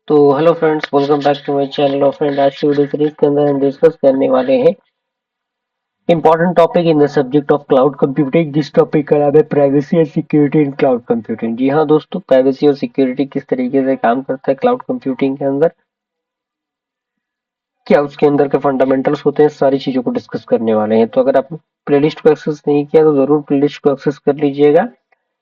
तो hello friends, welcome back to my channel. और friend, आज की वीडियो सीरीज के अंदर हम डिस्कस करने वाले हैं important topic in the subject of cloud computing. जिस टॉपिक का नाम है privacy and security in cloud computing. जी हाँ दोस्तों, प्राइवेसी और सिक्योरिटी किस तरीके से काम करता है क्लाउड कंप्यूटिंग के अंदर, क्या उसके अंदर के फंडामेंटल्स होते हैं, सारी चीजों को डिस्कस करने वाले हैं। तो अगर आपने प्लेलिस्ट को एक्सेस नहीं किया तो जरूर प्लेलिस्ट को एक्सेस कर लीजिएगा,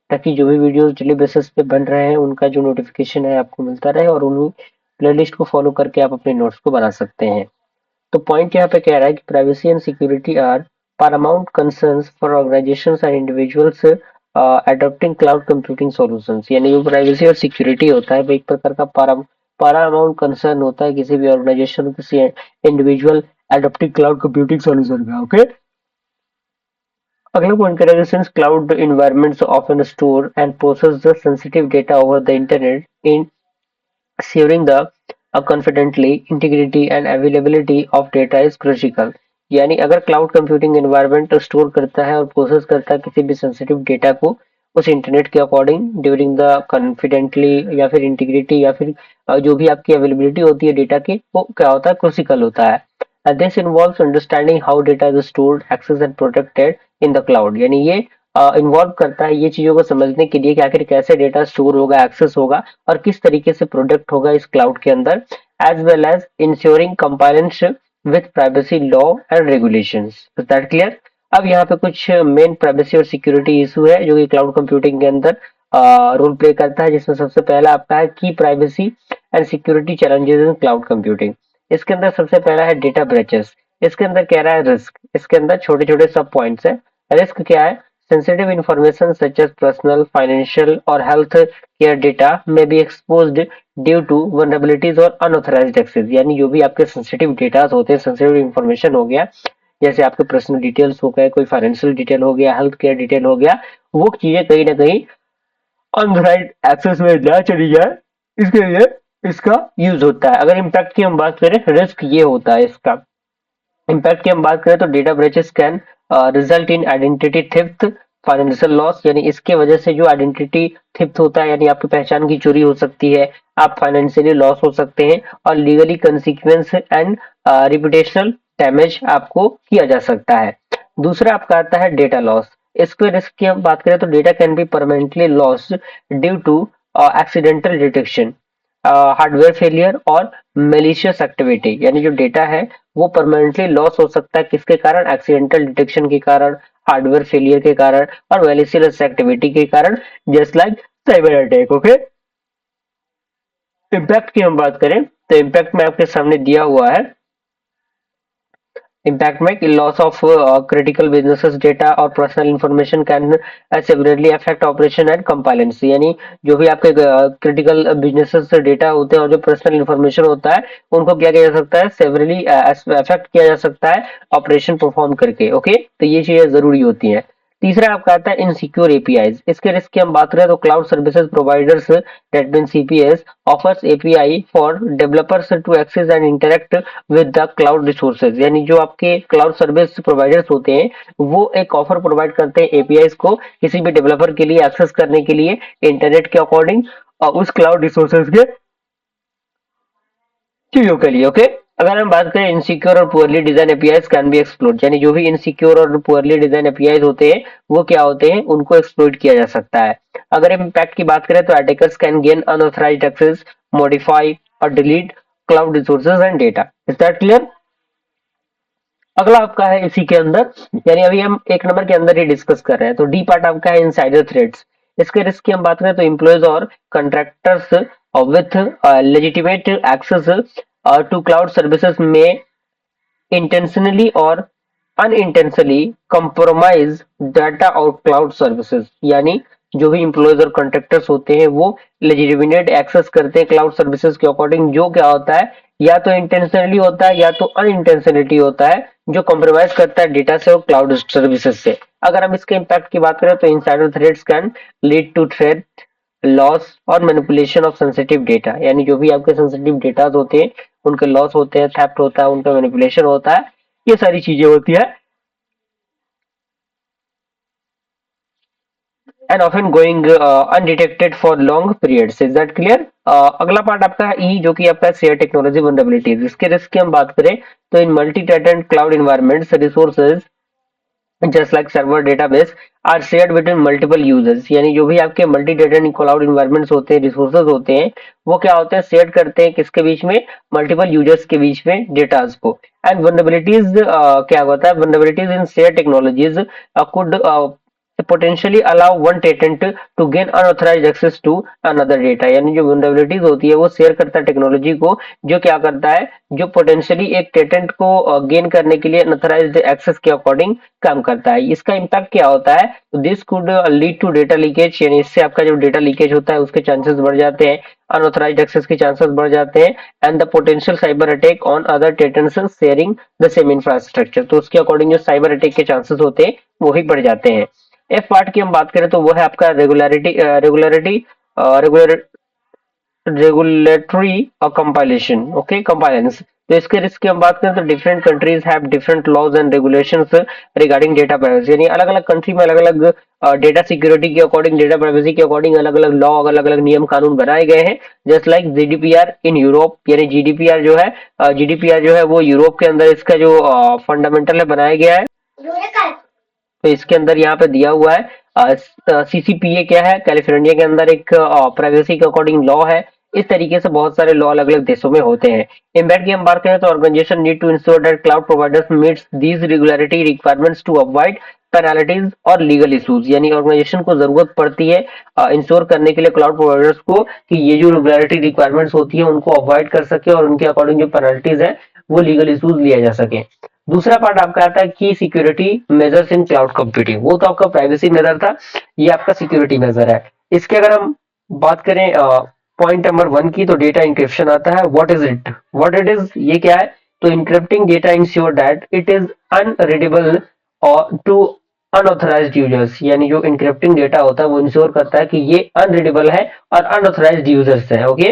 ताकि जो भी वीडियोस डेली बेसिस पे बन रहे हैं उनका जो नोटिफिकेशन है आपको मिलता रहे, और उन्हीं प्लेलिस्ट को फॉलो करके आप अपने नोट्स को बना सकते हैं। तो पॉइंट यहाँ पे कह रहा है कि privacy and security are paramount concerns for organizations and individuals adopting cloud computing solutions। यानी जो प्राइवेसी और सिक्योरिटी होता है वो एक प्रकार का paramount कंसर्न होता है किसी भी ऑर्गेनाइजेशन, किसी individual adopting cloud computing solution का। ओके, अगला पॉइंट करेंगे, since cloud environments often store and process the sensitive data over the internet in ensuring the confidently integrity and availability of data is critical। यानी अगर cloud computing environment store करता है और process करता है किसी भी सेंसिटिव डेटा को उस इंटरनेट के अकॉर्डिंग ड्यूरिंग द कॉन्फिडेंटली या फिर इंटीग्रिटी या फिर जो भी आपकी अवेलेबिलिटी होती है डेटा की, वो क्या होता है, क्रूसिकल होता है। This involves understanding how data is stored, access and protected in the cloud. यानी ये इन्वॉल्व करता है ये चीजों को समझने के लिए कि आखिर कैसे डेटा स्टोर होगा, एक्सेस होगा और किस तरीके से प्रोडक्ट होगा इस क्लाउड के अंदर, as well as ensuring compliance with privacy law and regulations. Is that clear? अब यहाँ पे कुछ मेन प्राइवेसी और सिक्योरिटी इशू है जो कि क्लाउड कंप्यूटिंग के अंदर रोल प्ले करता है, जिसमें सबसे पहला आपका है की privacy and security challenges in cloud computing. इसके अंदर सबसे पहला है डेटा ब्रेचेस। इसके अंदर कह रहा है रिस्क। इसके अंदर छोटे छोटे सब पॉइंट्स है। रिस्क क्या है? Sensitive information such as personal, financial और health care data may be exposed due to vulnerabilities और अनऑथराइज्ड एक्सेस। यानी जो भी आपके सेंसिटिव डेटा होते हैं, सेंसिटिव इंफॉर्मेशन हो गया, जैसे आपके पर्सनल डिटेल्स हो गए, कोई फाइनेंशियल डिटेल हो गया, हेल्थ केयर डिटेल हो गया, वो चीजें कहीं ना कहीं अनऑथराइज्ड एक्सेस में ना चली जाए, इसके लिए इसका यूज होता है। अगर इम्पैक्ट की हम बात करें, रिस्क ये होता है इसका। इम्पैक्ट की हम बात करें तो data breaches can result in identity theft, financial loss. यानी इसके वजह से जो आइडेंटिटी थिफ्ट होता है, यानी आपकी पहचान की चोरी हो सकती है, आप फाइनेंशियली लॉस हो सकते हैं, और लीगली कंसिक्वेंस एंड रिपुटेशनल डैमेज आपको किया जा सकता है। दूसरा आपका आता है डेटा लॉस। इसके रिस्क की हम बात करें तो data can be permanently loss due to accidental detection, hardware failure और मेलिशियस एक्टिविटी। यानी जो डेटा है वो परमानेंटली लॉस हो सकता है, किसके कारण? एक्सीडेंटल डिटेक्शन के कारण, हार्डवेयर फेलियर के कारण और मेलिशियस एक्टिविटी के कारण, just like cyber attack. Okay, impact की हम बात करें तो इम्पैक्ट में आपके सामने दिया हुआ है। इम्पैक्ट में loss of critical businesses data और personal information can severely affect operation and compliance. यानी जो भी आपके क्रिटिकल बिजनेसेस से डेटा होते हैं और जो पर्सनल इंफॉर्मेशन होता है, उनको क्या किया जा सकता है? सेवरली अफेक्ट किया जा सकता है ऑपरेशन परफॉर्म करके। ओके, तो ये चीजें जरूरी होती हैं। तीसरा आपका आता है इनसिक्योर एपीआईज। इसके रिस्क की हम बात करें तो cloud services providers, that mean CPS, offers API for developers to access and interact with the cloud resources. यानी जो आपके क्लाउड सर्विस प्रोवाइडर्स होते हैं वो एक ऑफर प्रोवाइड करते हैं एपीआईज को किसी भी डेवलपर के लिए एक्सेस करने के लिए इंटरनेट के अकॉर्डिंग, उस क्लाउड रिसोर्सेज के चीजों के लिए। ओके, अगर हम बात करें इनसिक्योर और poorly design APIs can be explored. यानी जो भी इनसिक्योर और पुअरली डिजाइन एपीआईज होते हैं वो क्या होते हैं, उनको एक्सप्लोइट किया जा सकता है। अगर इम्पैक्ट की बात करें तो attackers can gain unauthorised access, modify और delete cloud resources and data. Is that clear? अगला आपका है इसी के अंदर, यानी अभी हम एक नंबर के अंदर ही डिस्कस कर रहे हैं, तो डी पार्ट आपका है इनसाइडर थ्रेड्स। इसके रिस्क की हम बात करें तो एम्प्लॉयज और contractors with legitimate access to cloud services may intentionally और अनइंटेंशनली कंप्रोमाइज डाटा और क्लाउड सर्विसेज। यानी जो भी इंप्लॉयज और कॉन्ट्रैक्टर्स होते हैं वो लेजिटिमेट एक्सेस करते हैं क्लाउड सर्विसेज के अकॉर्डिंग, जो क्या होता है या तो इंटेंशनली होता है या तो अनइंटेंशनली होता है, जो कॉम्प्रोमाइज करता है डेटा से और क्लाउड सर्विसेज से। अगर हम इसके इम्पैक्ट की बात करें तो insider threats can lead to threat loss और मैनिपुलेशन ऑफ सेंसिटिव डेटा। यानी जो भी आपके सेंसिटिव डेटा होते हैं उनके लॉस होते हैं, थेफ्ट होता है, उनका मैनिपुलेशन होता है, ये सारी चीजें होती है। and often going undetected for long periods. Is that clear? अगला पार्ट आपका है ई, जो कि आपका शेयर टेक्नोलॉजी वनरेबिलिटीज। इसके रिस्क की हम बात करें तो in multi tenant cloud environments resources just like server database are shared between multiple users, यानी जो भी आपके मल्टी टेनेंट क्लाउड इन्वायरमेंट्स होते हैं, रिसोर्सेज होते हैं, वो क्या होते हैं, शेयर करते हैं किसके बीच में, मल्टीपल यूजर्स के बीच में डेटास को। एंड वनरेबिलिटीज क्या होता है, vulnerabilities in share technologies could potentially allow one tenant to gain unauthorized access to another data, यानी जो vulnerabilities होती है वो शेयर करता है टेक्नोलॉजी को, जो क्या करता है, जो पोटेंशियली एक टेनेंट को गेन करने के लिए अनऑथराइज्ड एक्सेस के अकॉर्डिंग काम करता है। इसका इम्पैक्ट क्या होता है, this could lead to data leakage, यानी इससे आपका जो डेटा लीकेज होता है उसके चांसेस बढ़ जाते हैं, अनऑथराइज्ड एक्सेस के चांसेस बढ़ जाते हैं, and the potential cyber attack on other tenants sharing the same infrastructure, तो उसके अकॉर्डिंग जो साइबर अटैक के चांसेस होते हैं वो ही बढ़ जाते हैं। एफ पार्ट की हम बात करें तो वो है आपका रेगुलेटरी और कंपाइलेशन, ओके, कंपाइलेंस। तो इसके रिस्क की हम बात करें तो different countries have different laws and regulations regarding data privacy, यानी अलग अलग कंट्री में अलग अलग डेटा सिक्योरिटी के अकॉर्डिंग, डेटा प्राइवेसी के अकॉर्डिंग अलग अलग लॉ, अलग अलग नियम कानून बनाए गए हैं। Just like GDPR in Europe, यानी जीडीपीआर जो है वो यूरोप के अंदर इसका जो फंडामेंटल है बनाया गया है। तो इसके अंदर यहाँ पे दिया हुआ है सीसीपीए क्या है, कैलिफोर्निया के अंदर एक प्राइवेसी के अकॉर्डिंग लॉ है। इस तरीके से बहुत सारे लॉ अलग अलग देशों में होते हैं। इम्पैक्ट की हम बात करें तो organisation need to ensure that cloud providers meets these regularity requirements to avoid penalties और लीगल इश्यूज, यानी ऑर्गेनाइजेशन को जरूरत पड़ती है इंश्योर करने के लिए क्लाउड प्रोवाइडर्स को कि ये जो रेगुलरिटी रिक्वायरमेंट्स होती है उनको अवॉइड कर सके और उनके अकॉर्डिंग जो पेनाल्टीज है वो लीगल इश्यूज लिया जा सके। दूसरा पार्ट आपका आता है की security measures in cloud computing, वो तो आपका प्राइवेसी मेजर था, ये आपका सिक्योरिटी मेजर है। इसके अगर हम बात करें पॉइंट नंबर 1 की, तो डेटा इंक्रिप्शन आता है। व्हाट इट इज, ये क्या है, तो encrypting data ensure that it is unreadable और टू अनऑथराइज्ड यूजर्स, यानी जो इंक्रिप्टिंग डेटा होता है वो इंश्योर करता है कि ये अनरीडेबल है और अनऑथराइज्ड यूजर्स है, okay.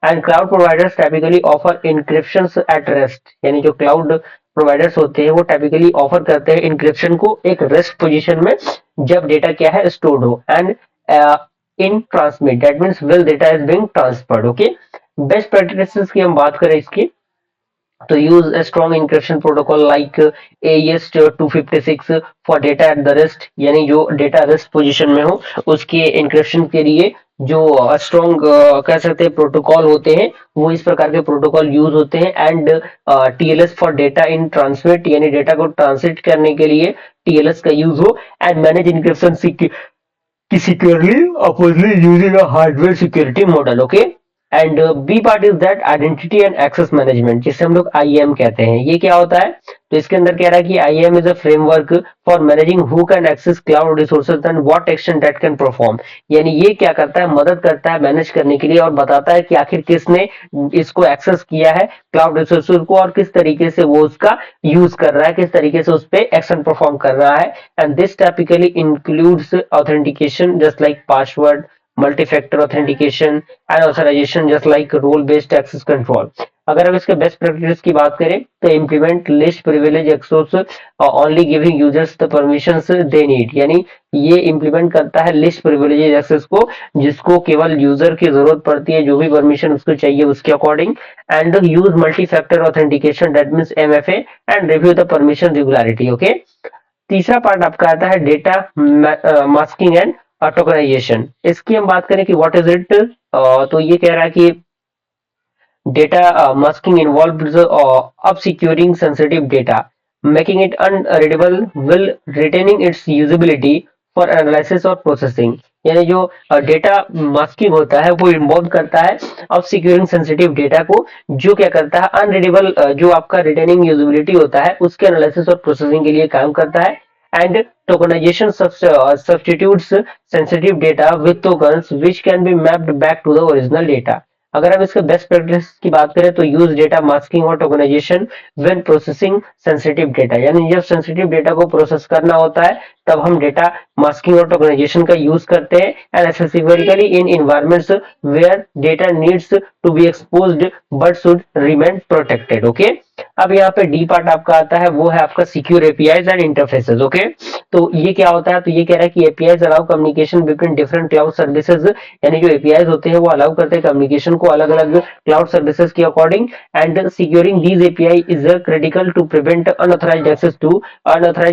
And cloud providers typically offer encryption at rest, यानी जो क्लाउड प्रोवाइडर्स होते हैं वो टाइपिकली ऑफर करते हैं इंक्रिप्शन को एक रेस्ट पोजीशन में, जब डेटा क्या है, स्टोर्ड हो, and in transmit, that means when data is being transferred, okay. Best practices की हम बात करें इसकी, तो use a strong encryption protocol like AES 256 for data at the rest, यानी जो डेटा रेस्ट पोजीशन में हो उसके इंक्रिप्शन के लिए जो स्ट्रॉन्ग कह सकते हैं प्रोटोकॉल होते हैं, वो इस प्रकार के प्रोटोकॉल यूज होते हैं। And TLS for data in transmit, यानी डेटा को ट्रांसमिट करने के लिए टीएलएस का यूज हो। And manage encryption securely oppositely using a hardware security model, okay। And B part is that identity and access management, जिसे हम लोग आईएम कहते हैं। ये क्या होता है, तो इसके अंदर कह रहा है कि IAM is a framework for managing who can access cloud resources and what action that can perform, यानी ये क्या करता है, मदद करता है मैनेज करने के लिए और बताता है कि आखिर किसने इसको एक्सेस किया है क्लाउड रिसोर्सेज को और किस तरीके से वो उसका यूज कर रहा है, किस तरीके से उस पर एक्शन परफॉर्म कर रहा है। And this typically includes authentication just like password, multi-factor authentication and authorization just like role-based access control। अगर हम इसके बेस्ट प्रैक्टिस की बात करें तो implement least privilege access only giving users the permissions they need, यानी ये इम्प्लीमेंट करता है लिस्ट प्रिविलेज एक्सेस को, जिसको केवल यूजर की जरूरत पड़ती है, जो भी परमिशन उसको चाहिए उसके according. And use multi factor authentication that means MFA and review the permission regularity, okay. तीसरा पार्ट आपका आता है डेटा मास्किंग एंड टोकनाइजेशन। इसकी हम बात करें कि व्हाट इज इट, तो ये कह रहा है कि data masking involves obscuring sensitive data, making it unreadable while retaining its usability for analysis or processing। यानी जो डेटा मास्किंग होता है वो इन्वॉल्व करता है ऑब्सक्यूरिंग सेंसिटिव डेटा को, जो क्या करता है, अनरीडेबल जो आपका रिटेनिंग यूजिबिलिटी होता है उसके एनालिसिस और प्रोसेसिंग के लिए काम करता है। And tokenisation substitutes sensitive data with tokens which can be mapped back to the original data। अगर हम इसके बेस्ट प्रैक्टिस की बात करें तो यूज डेटा मास्किंग और tokenisation when processing sensitive data, यानी जब सेंसिटिव डेटा को प्रोसेस करना होता है तब हम डेटा मास्किंग और टोकनाइजेशन का यूज करते हैं, and specifically in environments where data needs to be exposed but should remain protected, okay. अब यहाँ पे डी पार्ट आपका आता है, वो है आपका secure APIs and interfaces. Okay, तो ये क्या होता है, तो ये कह रहा है कि APIs allow communication between different cloud services, यानी जो एपीआईज होते हैं वो अलाउ करते हैं कम्युनिकेशन को अलग अलग क्लाउड सर्विसेज के according, and securing these API is critical to prevent unauthorised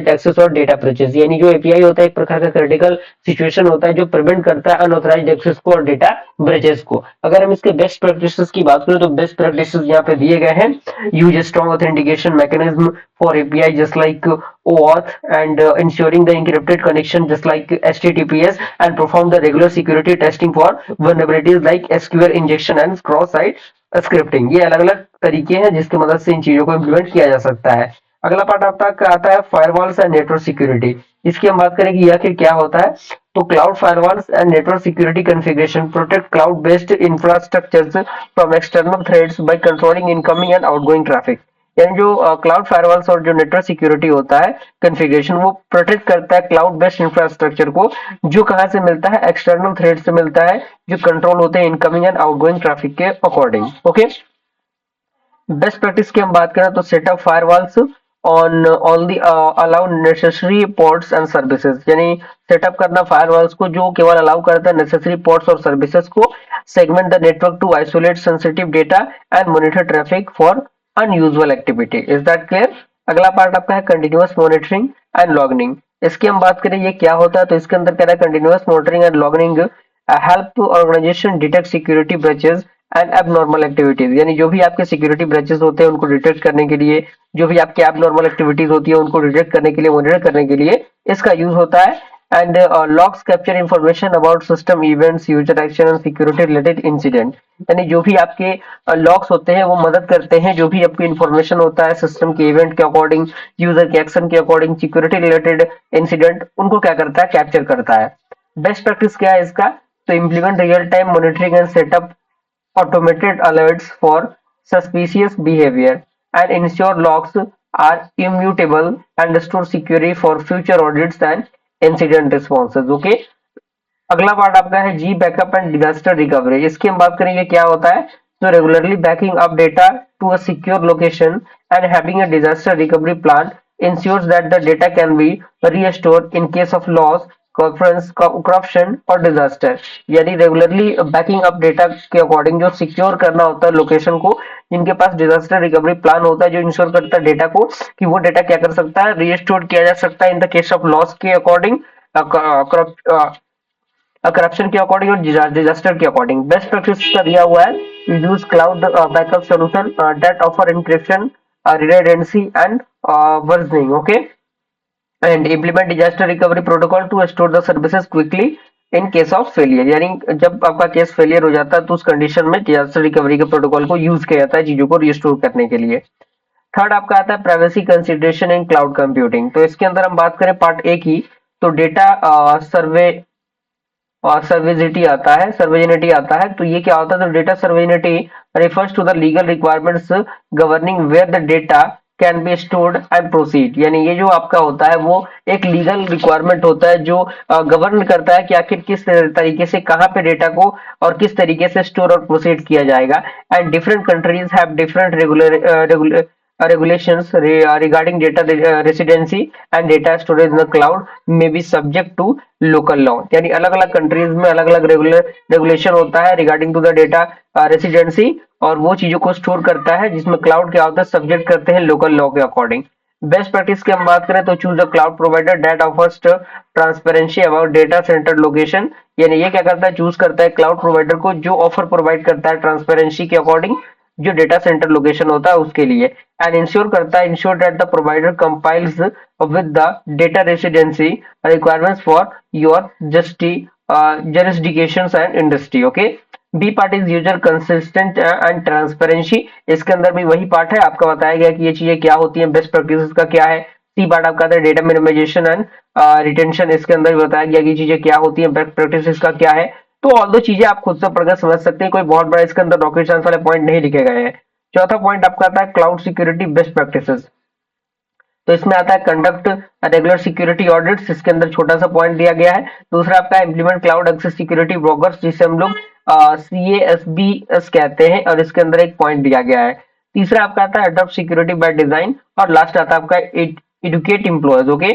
access और डेटा ब्रीचेस। यानी जो एपीआई होता है एक प्रकार का क्रिटिकल सिचुएशन होता है जो प्रिवेंट करता है अनऑथराइज्ड एक्सेस को और डेटा ब्रीचेस को। अगर हम इसके बेस्ट प्रैक्टिसेस की बात करें तो बेस्ट प्रैक्टिसेस यहाँ पे दिए गए हैं। Use strong authentication mechanism for API just like OAuth, and ensuring the encrypted connection just like HTTPS, and perform the regular security testing for vulnerabilities like SQL injection and cross-site scripting। ये अलग अलग तरीके हैं जिसकी मदद से इन चीजों को इम्प्लीमेंट किया जा सकता है। अगला पार्ट आपका आता है फायरवॉल्स एंड नेटवर्क सिक्योरिटी। इसकी हम बात करें कि यह आखिर क्या होता है। तो cloud firewalls and network security configuration protect cloud based infrastructures from external threats by controlling incoming and outgoing traffic. यानी जो क्लाउड फायरवॉल्स और जो नेटवर्क सिक्योरिटी होता है कॉन्फ़िगरेशन, वो प्रोटेक्ट करता है क्लाउड बेस्ड इंफ्रास्ट्रक्चर को, जो कहां से मिलता है, एक्सटर्नल थ्रेट से मिलता है, जो कंट्रोल होते हैं इनकमिंग एंड आउटगोइंग ट्रैफिक के अकॉर्डिंग। ओके, बेस्ट प्रैक्टिस की हम बात करें तो setup firewalls on all the allow necessary ports and services, यानी सेटअप करना फायरवॉल्स को जो केवल अलाउ करता है नेसेसरी पोर्ट्स और सर्विसेज को, segment the network to isolate sensitive data and monitor traffic for unusual activity. Is that clear? अगला पार्ट आपका है कंटिन्यूअस मॉनिटरिंग एंड लॉगिंग। इसकी हम बात करें ये क्या होता है, तो इसके अंदर कह रहा है continuous monitoring and logging help organisation detect security breaches and abnormal activities, यानी जो भी आपके सिक्योरिटी ब्रीचेस होते हैं उनको डिटेक्ट करने के लिए, जो भी आपके एबनॉर्मल एक्टिविटीज होती है उनको डिटेक्ट करने के लिए, मॉनिटर करने के लिए इसका यूज होता है। And logs capture information about system events user action and security related incident, यानी जो भी आपके लॉग्स होते हैं वो मदद करते हैं, जो भी आपकी इंफॉर्मेशन होता है सिस्टम के इवेंट के अकॉर्डिंग, यूजर के एक्शन के अकॉर्डिंग, सिक्योरिटी रिलेटेड इंसिडेंट, उनको क्या करता है, कैप्चर करता है। बेस्ट प्रैक्टिस क्या है इसका, तो implement real time monitoring and setup automated alerts for suspicious behavior, and ensure logs are immutable and store security for future audits and incident responses। Okay, अगला पार्ट आपका है G backup and disaster recovery. इसकी हम बात करेंगे क्या होता है, तो regularly backing up data to a secure location and having a disaster recovery plan ensures that the data can be restored in case of loss, corruption और disaster. यानी रेगुलरली बैकिंग अप डेटा के according जो secure करना होता है location को, जिनके पास disaster recovery plan होता है जो इंश्योर करता है डेटा को कि वो डेटा क्या कर सकता है, रीस्टोर किया जा सकता है in the case of loss के अकॉर्डिंग, करप्शन के अकॉर्डिंग और डिजास्टर के अकॉर्डिंग। बेस्ट प्रैक्टिस का दिया हुआ है use cloud backup solution that offer encryption, redundancy and versioning. Okay, and implement disaster recovery protocol to store the services quickly in case of failure, यानी जब आपका केस फेलियर हो जाता है तो उस कंडीशन में डिजास्टर रिकवरी के प्रोटोकॉल को यूज किया जाता है चीजों को रिस्टोर करने के लिए। थर्ड आपका आता है privacy consideration in cloud computing. तो इसके अंदर हम बात करें पार्ट ए की, तो डेटा सर्वे और सर्विजिटी आता है, सर्वेजिनिटी आता है। तो ये क्या होता है, तो data सर्वेजिनिटी refers to the legal requirements governing where the data can be stored and proceed, यानी ये जो आपका होता है वो एक लीगल रिक्वायरमेंट होता है जो गवर्न करता है कि आखिर किस तरीके से कहाँ पे डेटा को और किस तरीके से स्टोर और प्रोसीड किया जाएगा। And different countries have different regulations regarding data residency and data storage in the cloud may be subject to local law, यानी अलग अलग कंट्रीज में अलग अलग रेगुलेशन होता है regarding to the data residency, और वो चीजों को स्टोर करता है जिसमें क्लाउड क्या होता है, सब्जेक्ट करते हैं लोकल लॉ के अकॉर्डिंग। बेस्ट प्रैक्टिस की हम बात करें तो choose the cloud provider that offers transparency about data centre location, यानी ये क्या करता है, चूज करता है क्लाउड प्रोवाइडर को जो ऑफर प्रोवाइड करता है ट्रांसपेरेंसी के अकॉर्डिंग जो डेटा सेंटर लोकेशन होता है उसके लिए। एंड इंश्योर करता है, ensure that the provider compiles with the data residency requirements for your jurisdictions and industry. Okay, B part is user consistent and transparency. इसके अंदर भी वही पार्ट है, आपका बताया गया कि ये चीजें क्या होती हैं, बेस्ट प्रैक्टिसेस का क्या है। सी पार्ट आपका आता है डेटा मिनिमाइजेशन एंड रिटेंशन। इसके अंदर भी बताया गया कि चीजें क्या होती हैं, बेस्ट प्रैक्टिसेस का क्या है। तो ऑल दो चीजें आप खुद से पढ़कर समझ सकते हैं, कोई बहुत बड़ा इसके अंदर रॉकेट साइंस वाले पॉइंट नहीं लिखे गए हैं। चौथा पॉइंट आपका आता है क्लाउड सिक्योरिटी बेस्ट प्रैक्टिसेस। तो इसमें आता है कंडक्ट रेगुलर सिक्योरिटी ऑडिट्स, इसके अंदर छोटा सा पॉइंट दिया गया है। दूसरा आपका implement cloud access security brokers, जिसे हम लोग CASB कहते हैं, और इसके अंदर एक पॉइंट दिया गया है। तीसरा आपका आता है अडॉप्ट सिक्योरिटी बाय डिजाइन, और लास्ट आता है आपका एडुकेट एम्प्लॉयज। ओके,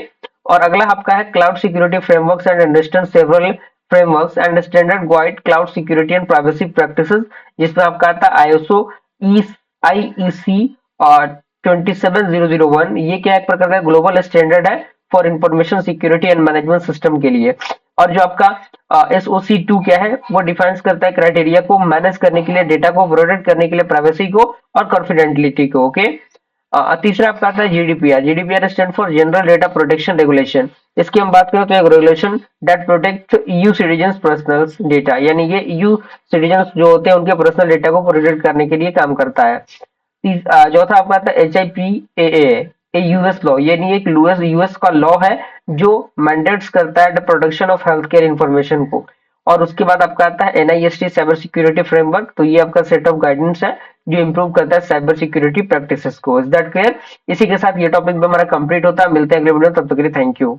और अगला आपका है cloud security frameworks and understand several frameworks and standard guide cloud security and privacy practices, जिसमें आपका आता है आईएसओ आईईसी और 27001। ये क्या एक प्रकार का ग्लोबल स्टैंडर्ड है for information security and management system के लिए। और जो आपका SOC 2 क्या है, वो डिफाइंस करता है क्राइटेरिया को मैनेज करने के लिए, डेटा को प्रोटेक्ट करने के लिए, प्राइवेसी को और कॉन्फिडेंटिलिटी को। ओके, तीसरा आपका आता है GDPR. GDPR stand for general data protection regulation. इसकी हम बात करें तो एक regulation that protect EU citizens personal data, यानी ये ईयू सिटीजन्स जो होते हैं उनके पर्सनल डेटा को प्रोटेक्ट करने के लिए काम करता है। चौथा आपका आता है HIPAA, ए यूएस लॉ, यानी एक यूएस का लॉ है जो मैंडेट्स करता है the protection of health care information को। और उसके बाद आपका आता है NIST साइबर सिक्योरिटी फ्रेमवर्क। तो ये आपका सेट ऑफ गाइडेंस है जो इंप्रूव करता है साइबर सिक्योरिटी प्रैक्टिसेस को। Is that clear? इसी के साथ ये टॉपिक भी हमारा कंप्लीट होता है। मिलते हैं अगले वीडियो में, तब तक के लिए थैंक यू।